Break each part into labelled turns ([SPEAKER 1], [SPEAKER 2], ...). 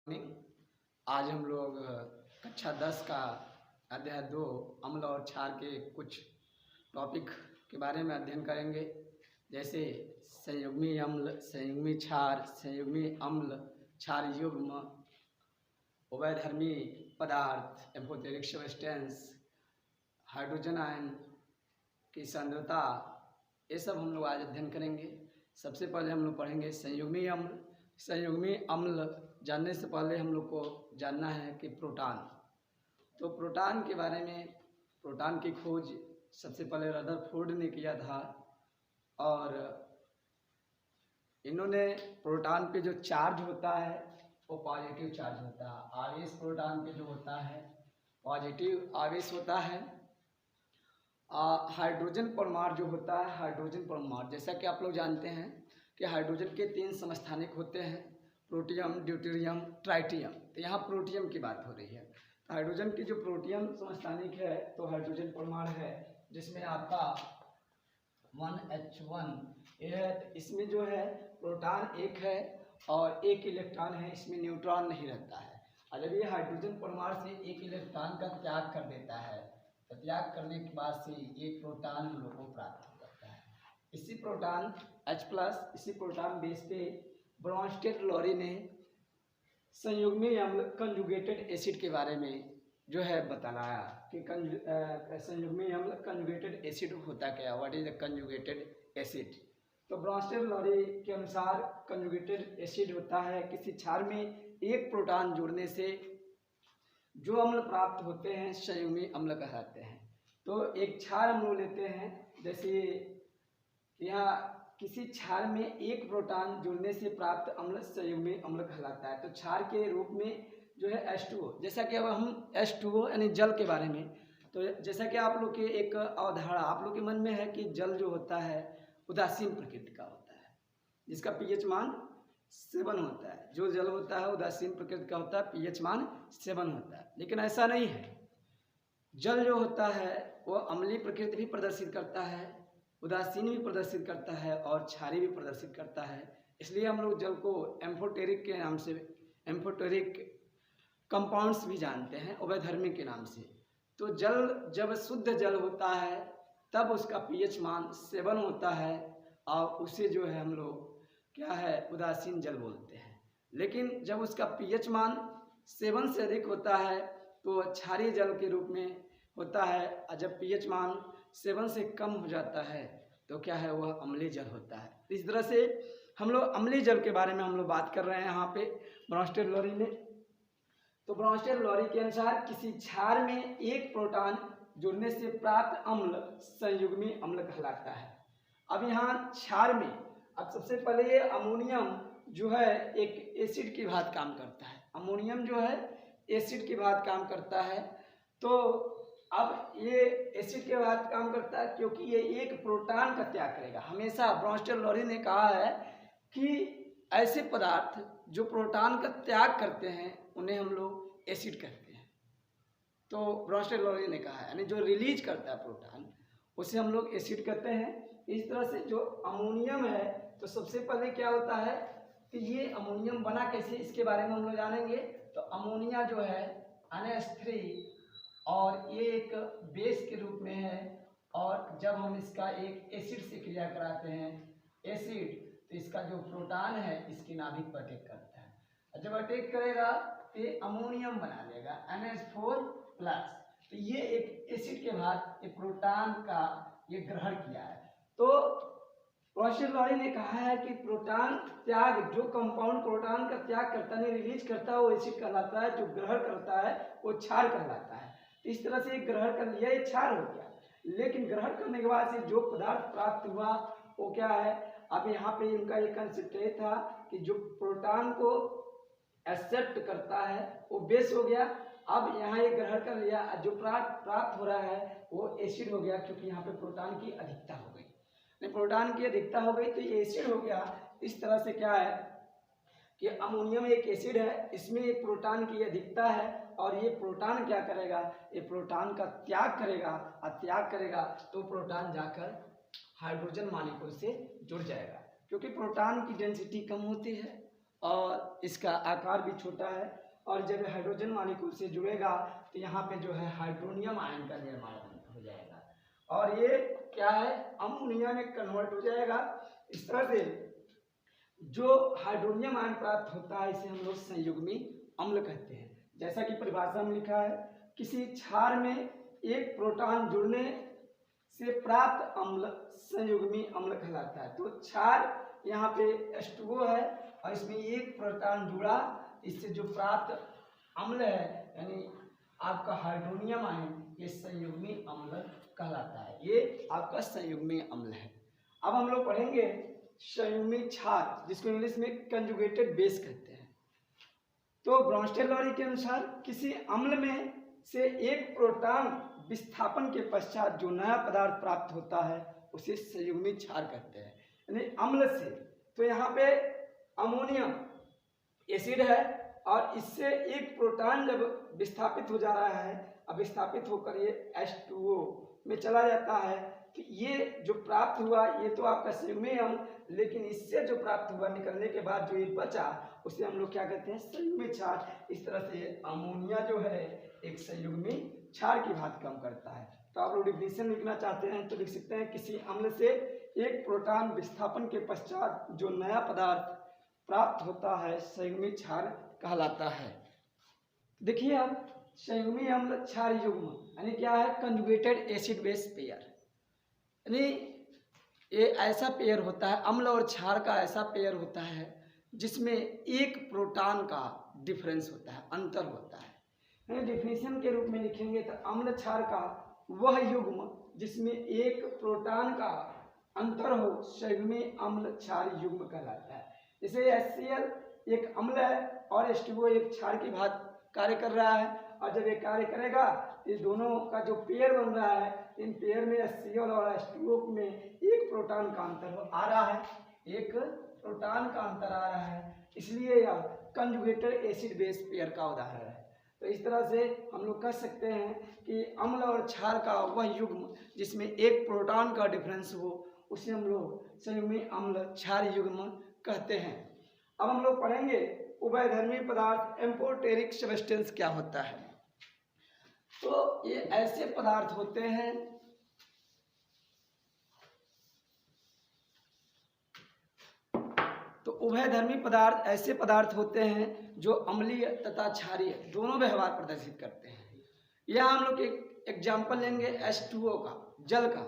[SPEAKER 1] Morning. आज हम लोग कक्षा 10 का अध्याय 2 अम्ल और क्षार के कुछ टॉपिक के बारे में अध्ययन करेंगे, जैसे संयुग्मी अम्ल, संयुग्मी क्षार, संयुग्मी अम्ल, क्षार युग्म, उभयधर्मी पदार्थ, एम्फोटेरिक सब्सटेंस, हाइड्रोजन आयन की सांद्रता, ये सब हम लोग आज अध्ययन करेंगे। सबसे पहले हम लोग पढ़ेंगे संयुग्मी अम्ल। संयुग्मी अम्ल जानने से पहले हम लोग को जानना है कि प्रोटॉन। तो प्रोटॉन के बारे में, प्रोटॉन की खोज सबसे पहले रदरफोर्ड ने किया था, और इन्होंने प्रोटॉन पे जो चार्ज होता है वो पॉजिटिव चार्ज होता है। आवेश प्रोटॉन पे जो होता है पॉजिटिव आवेश होता है। हाइड्रोजन परमाणु जो होता है, हाइड्रोजन परमाणु, जैसा कि आप लोग जानते हैं कि हाइड्रोजन के 3 समस्थानिक होते हैं, प्रोटियम, ड्यूटेरियम, ट्राइटियम। तो यहाँ प्रोटियम की बात हो रही है। तो हाइड्रोजन की जो प्रोटियम समस्थानिक है तो हाइड्रोजन परमाणु है, जिसमें आपका 1H1 ये है। तो इसमें जो है प्रोटॉन एक है और एक इलेक्ट्रॉन है, इसमें न्यूट्रॉन नहीं रहता है। और जब ये हाइड्रोजन परमाणु से एक इलेक्ट्रॉन का त्याग कर देता है तो त्याग करने के बाद से एक प्रोटॉन हम लोग को प्राप्त हो जाता है। इसी प्रोटॉन H+, इसी प्रोटॉन बेस पे ब्रॉन्स्टेड-लॉरी ने संयुग्मी अम्ल कंजुगेटेड एसिड के बारे में जो है बताया कि संयुग्मी अम्ल कंजुगेटेड एसिड होता क्या, what is the conjugated acid. तो ब्रॉन्स्टेड-लॉरी के अनुसार कंजुगेटेड एसिड होता है किसी क्षार में एक प्रोटॉन जोड़ने से जो अम्ल प्राप्त होते हैं संयुग्मी अम्ल कहलाते हैं। तो एक क्षार हम लोग लेते हैं, जैसे यहाँ किसी क्षार में एक प्रोटॉन जुड़ने से प्राप्त अम्ल संयुग्मी अम्ल कहलाता है। तो क्षार के रूप में जो है H2O, जैसा कि अब हम H2O यानी जल के बारे में, तो जैसा कि आप लोग के एक अवधारणा आप लोग के मन में है कि जल जो होता है उदासीन प्रकृति का होता है, जिसका pH मान 7 होता है। जो जल होता है उदासीन प्रकृति का होता है, pH मान 7 होता है। लेकिन ऐसा नहीं है, जल जो होता है वो अम्लीय प्रकृति भी प्रदर्शित करता है, उदासीन भी प्रदर्शित करता है और क्षारीय भी प्रदर्शित करता है। इसलिए हम लोग जल को एम्फोटेरिक के नाम से, एम्फोटेरिक कंपाउंड्स भी जानते हैं, उभयधर्मी के नाम से। तो जल जब शुद्ध जल होता है तब उसका pH मान 7 होता है और उसे जो है हम लोग क्या है उदासीन जल बोलते हैं। लेकिन जब उसका pH मान 7 से अधिक होता है तो क्षारीय जल के रूप में होता है, और जब pH मान 7 से कम हो जाता है तो क्या है वह अम्लीय जल होता है। इस तरह से हम लोग अम्लीय जल के बारे में हम लोग बात कर रहे हैं यहाँ पे ब्रॉन्स्टेड-लॉरी ने। तो ब्रॉन्स्टेड-लॉरी के अनुसार किसी क्षार में एक प्रोटॉन जुड़ने से प्राप्त अम्ल संयुग्मी अम्ल कहलाता है। अब यहाँ क्षार में अब सबसे पहले ये अमोनियम जो है एक एसिड की भांति काम करता है। अमोनियम जो है एसिड की भांति काम करता है। तो अब ये एसिड के बाद काम करता है क्योंकि ये एक प्रोटॉन का त्याग करेगा। हमेशा ब्रॉन्स्टेड-लॉरी ने कहा है कि ऐसे पदार्थ जो प्रोटॉन का त्याग करते हैं उन्हें हम लोग एसिड कहते हैं। तो ब्रॉन्स्टेड-लॉरी ने कहा है, यानी जो रिलीज करता है प्रोटॉन उसे हम लोग एसिड कहते हैं। इस तरह से जो अमोनियम है, तो सबसे पहले क्या होता है कि ये अमोनियम बना कैसे, इसके बारे में हम लोग जानेंगे। तो अमोनिया जो है NH3 और ये एक बेस के रूप में है, और जब हम इसका एक एसिड से क्रिया कराते हैं एसिड, तो इसका जो प्रोटॉन है इसकी नाभिक पर अटैक करता है। जब अटैक करेगा तो ये अमोनियम बना लेगा NH4+। तो ये एक एसिड के बाद एक प्रोटॉन का ये ग्रहण किया है। तो ब्रॉन्स्टेड-लॉरी ने कहा है कि प्रोटॉन त्याग, जो कंपाउंड प्रोटॉन का त्याग करता है, रिलीज करता है, वो एसिड कहलाता है। जो ग्रहण करता है वो क्षार कहलाता है। इस तरह से ग्रहण कर लिया, ये क्षार हो गया। लेकिन ग्रहण करने के बाद से जो पदार्थ प्राप्त हुआ वो क्या है, अब यहाँ पे इनका एक कंसेप्ट ये था कि जो प्रोटॉन को एक्सेप्ट करता है वो बेस हो गया। अब यहाँ ये ग्रहण कर लिया, जो प्राप्त हो रहा है वो एसिड हो गया, क्योंकि यहाँ पे प्रोटॉन की अधिकता हो गई। प्रोटॉन की अधिकता हो गई तो ये एसिड हो गया। इस तरह से क्या है कि अमोनियम एक एसिड है, इसमें एक प्रोटॉन की अधिकता है, और ये प्रोटॉन क्या करेगा, ये प्रोटॉन का त्याग करेगा, और त्याग करेगा तो प्रोटॉन जाकर हाइड्रोजन मॉलिक्यूल से जुड़ जाएगा, क्योंकि प्रोटॉन की डेंसिटी कम होती है और इसका आकार भी छोटा है। और जब हाइड्रोजन मॉलिक्यूल से जुड़ेगा तो यहाँ पे जो है हाइड्रोनियम आयन का निर्माण हो जाएगा और ये क्या है, अमोनिया में कन्वर्ट हो जाएगा। इस तरह से जो हाइड्रोनियम आयन प्राप्त होता है इसे हम लोग संयुग्मी अम्ल कहते हैं। जैसा कि परिभाषा में लिखा है, किसी क्षार में एक प्रोटॉन जुड़ने से प्राप्त अम्ल संयुग्मी अम्ल कहलाता है। तो क्षार यहाँ पे H2O है और इसमें एक प्रोटॉन जुड़ा, इससे जो प्राप्त अम्ल है यानी आपका हाइड्रोनियम आयन, ये संयुग्मी अम्ल कहलाता है। ये आपका संयुग्मी अम्ल है। अब हम लोग पढ़ेंगे संयुग्मी क्षार, जिसको इंग्लिश में कंजुगेटेड बेस कहते हैं। तो ब्रॉन्स्टेड-लॉरी के अनुसार किसी अम्ल में से एक प्रोटॉन विस्थापन के पश्चात जो नया पदार्थ प्राप्त होता है उसे संयुग्मी क्षार कहते हैं, यानी अम्ल से। तो यहाँ पे अमोनियम एसिड है और इससे एक प्रोटॉन जब विस्थापित हो जा रहा है, अब विस्थापित होकर ये H2O में चला जाता है, तो ये जो प्राप्त हुआ ये तो आपका संयुग्मी अम्ल, लेकिन इससे जो प्राप्त हुआ निकलने के बाद जो ये बचा उसे हम लोग क्या कहते हैं, संयुग्मी क्षार। इस तरह से अमोनिया जो है एक संयुग्मी क्षार की भांति काम करता है। तो आप लोग डिफिनेशन लिखना चाहते हैं तो लिख सकते हैं, किसी अम्ल से एक प्रोटॉन विस्थापन के पश्चात जो नया पदार्थ प्राप्त होता है संयुग्मी क्षार कहलाता है। देखिए अब संयुग्मी अम्ल क्षार युग्म यानी क्या है, कंजुगेटेड एसिड बेस पेयर, यानी ये ऐसा पेयर होता है, अम्ल और क्षार का ऐसा पेयर होता है जिसमें एक प्रोटॉन का डिफरेंस होता है, अंतर होता है। यानी डिफिनेशन के रूप में लिखेंगे तो अम्ल क्षार का वह युग्म जिसमें एक प्रोटॉन का अंतर हो संयुग्मी अम्ल क्षार युग्म कहलाता है। जैसे HCl एक अम्ल है और H2O एक क्षार की भांति कार्य कर रहा है, और जब ये कार्य करेगा ये दोनों का जो पेयर बन रहा है, इन पेयर में HCl और H2O में एक प्रोटॉन का अंतर आ रहा है, एक प्रोटॉन का अंतर आ रहा है, इसलिए यह कंजुगेटेड एसिड बेस पेयर का उदाहरण है। तो इस तरह से हम लोग कह सकते हैं कि अम्ल और क्षार का वह युग्म जिसमें एक प्रोटॉन का डिफरेंस हो उसे हम लोग संयुग्मी अम्ल क्षार युग्म कहते हैं। अब हम लोग पढ़ेंगे उभयधर्मी पदार्थ एम्फोटेरिक सब्सटेंस क्या होता है। तो ये ऐसे पदार्थ होते हैं तो उभयधर्मी पदार्थ ऐसे पदार्थ होते हैं जो अम्लीय तथा क्षारीय दोनों व्यवहार प्रदर्शित करते हैं। यह हम लोग एक एग्जाम्पल लेंगे H2O का, जल का।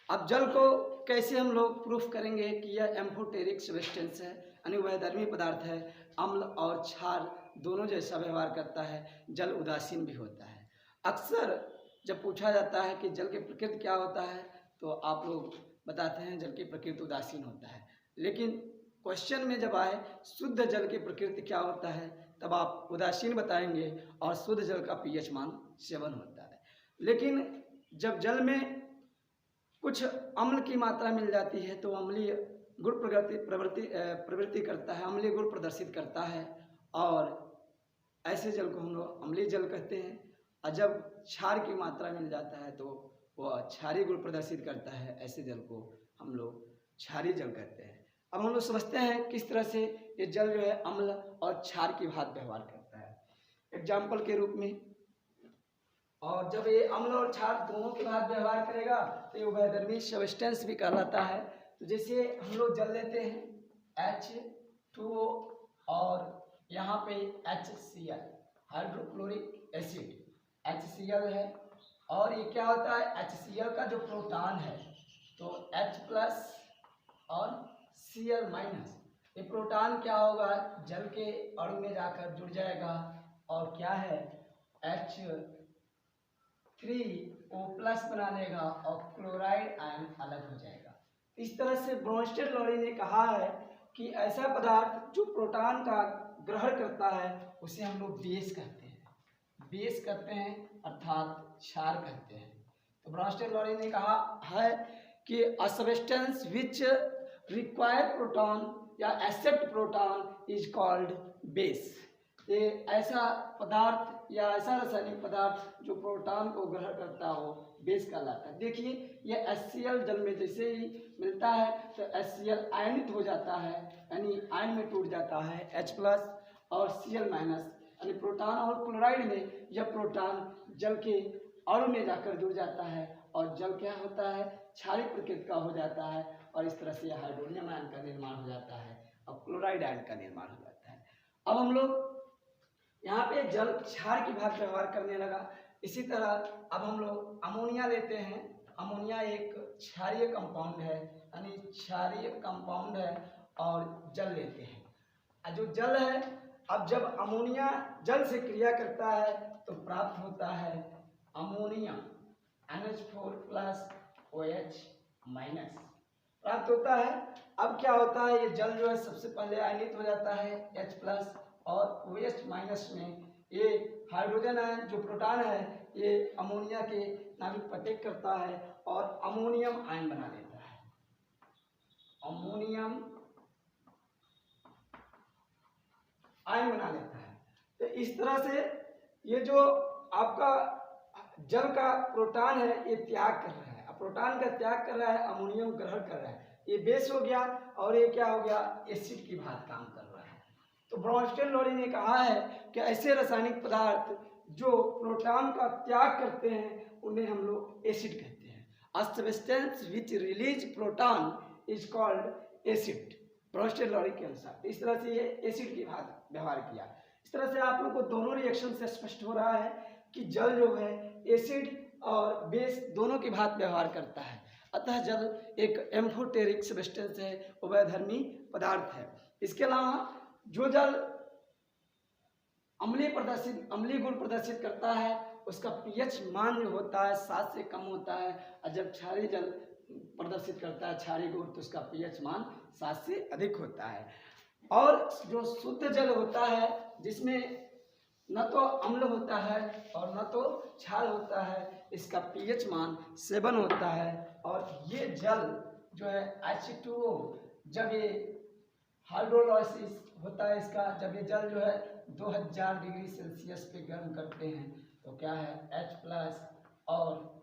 [SPEAKER 1] अब जल को कैसे हम लोग प्रूफ करेंगे कि यह एम्फोटेरिक सब्सटेंस है, यानी उभयधर्मी पदार्थ है, अम्ल और क्षार दोनों जैसा व्यवहार करता है, जल उदासीन भी होता है। अक्सर जब पूछा जाता है कि जल की प्रकृति क्या होता है तो आप लोग बताते हैं जल की प्रकृति उदासीन होता है, लेकिन क्वेश्चन में जब आए शुद्ध जल की प्रकृति क्या होता है तब आप उदासीन बताएंगे और शुद्ध जल का pH मान 7 होता है। लेकिन जब जल में कुछ अम्ल की मात्रा मिल जाती है तो अम्लीय गुण प्रवृत्ति करता है, अम्लीय गुण प्रदर्शित करता है, और ऐसे जल को हम लोग अम्लीय जल कहते हैं। और जब क्षार की मात्रा मिल जाता है तो वह क्षारीय गुण प्रदर्शित करता है, ऐसे जल को हम लोग क्षारीय जल कहते हैं। अब हम लोग समझते हैं किस तरह से ये जल जो है अम्ल और क्षार की भांति व्यवहार करता है एग्जाम्पल के रूप में। और जब ये अम्ल और क्षार दोनों के भांति व्यवहार करेगा तो ये उभयधर्मी सब्सटेंस भी कहलाता है। तो जैसे हम लोग जल लेते हैं H2O और यहाँ पे HCl हाइड्रोक्लोरिक एसिड HCl है, और ये क्या होता है, HCl का जो प्रोटॉन है तो H+ और Cl-, ये प्रोटॉन क्या होगा, जल के अणु में जाकर जुड़ जाएगा और क्या है H3O+ बना लेगा और क्लोराइड आयन अलग हो जाएगा। इस तरह से ब्रॉन्स्टेड-लॉरी ने कहा है कि ऐसा पदार्थ जो प्रोटॉन का ग्रहण करता है उसे हम लोग बेस कहते हैं अर्थात क्षार कहते हैं। तो ब्रॉन्स्टेड-लॉरी ने कहा है कि a substance which require proton या accept proton is called base, ये ऐसा पदार्थ या ऐसा रासायनिक पदार्थ जो प्रोटॉन को ग्रहण करता हो बेस कहलाता है। देखिए ये HCl जल में जैसे ही मिलता है तो HCl आयनित हो जाता है, यानी आयन में टूट जाता है H+ और Cl- यानी प्रोटॉन और क्लोराइड में यह प्रोटॉन जल के अणु में जाकर जुड़ जाता है और जल क्या होता है, क्षारीय प्रकृति का हो जाता है और इस तरह से हाइड्रोनियम आयन का निर्माण हो जाता है और क्लोराइड आयन का निर्माण हो जाता है। अब हम लोग यहाँ पे जल क्षार की भांति व्यवहार करने लगा। इसी तरह अब हम लोग अमोनिया लेते हैं। अमोनिया एक क्षारीय कंपाउंड है, यानी क्षारीय कंपाउंड है और जल लेते हैं। जो जल है, अब जब अमोनिया जल से क्रिया करता है तो प्राप्त होता है अमोनियम NH4+ OH- प्राप्त होता है। अब क्या होता है, ये जल जो है सबसे पहले आयनित हो जाता है H+ और OH- में ये हाइड्रोजन आयन जो प्रोटॉन है ये अमोनिया के नाभिक पर अटैक करता है और अमोनियम आयन बना देता है। अमोनियम आयन बना लेता है। तो इस तरह से ये जो आपका जल का प्रोटॉन है ये त्याग कर रहा है। अब प्रोटॉन का त्याग कर रहा है, अमोनियम ग्रहण कर रहा है, ये बेस हो गया और ये क्या हो गया, एसिड की भांति काम कर रहा है। तो ब्रॉन्स्टेन-लॉरी ने कहा है कि ऐसे रासायनिक पदार्थ जो प्रोटॉन का त्याग करते हैं उन्हें हम लोग एसिड कहते हैं। A substance which release proton is called acid, Bronsted Lowry के अनुसार। इस तरह से ये एसिड की भांति व्यवहार किया। इस तरह से आप लोग को दोनों रिएक्शन से स्पष्ट हो रहा है कि जल जो है एसिड और बेस दोनों की भांति व्यवहार करता है। अतः जल एक एम्फोटेरिक सब्सटेंस है, उभयधर्मी पदार्थ है। इसके अलावा जो जल अम्लीय गुण प्रदर्शित करता है उसका pH मान जो होता है 7 से कम होता है, और जब क्षारीय जल प्रदर्शित करता है क्षारीय गुण तो उसका pH मान 7 से अधिक होता है। और जो शुद्ध जल होता है जिसमें न तो अम्ल होता है और न तो क्षार होता है, इसका pH मान 7 होता है। और ये जल जो है H2O, जब ये हाइड्रोलाइसिस होता है इसका, जब ये जल जो है 2000 डिग्री सेल्सियस पे गर्म करते हैं तो क्या है H+ और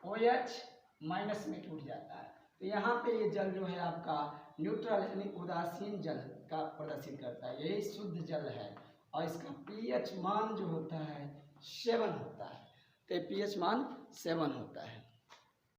[SPEAKER 1] OH- में टूट जाता है। तो यहाँ पे ये जल जो है आपका न्यूट्रल यानी उदासीन जल का प्रदर्शित करता है, यही शुद्ध जल है। और इसका pH मान जो होता है 7 होता है, तो pH मान 7 होता है।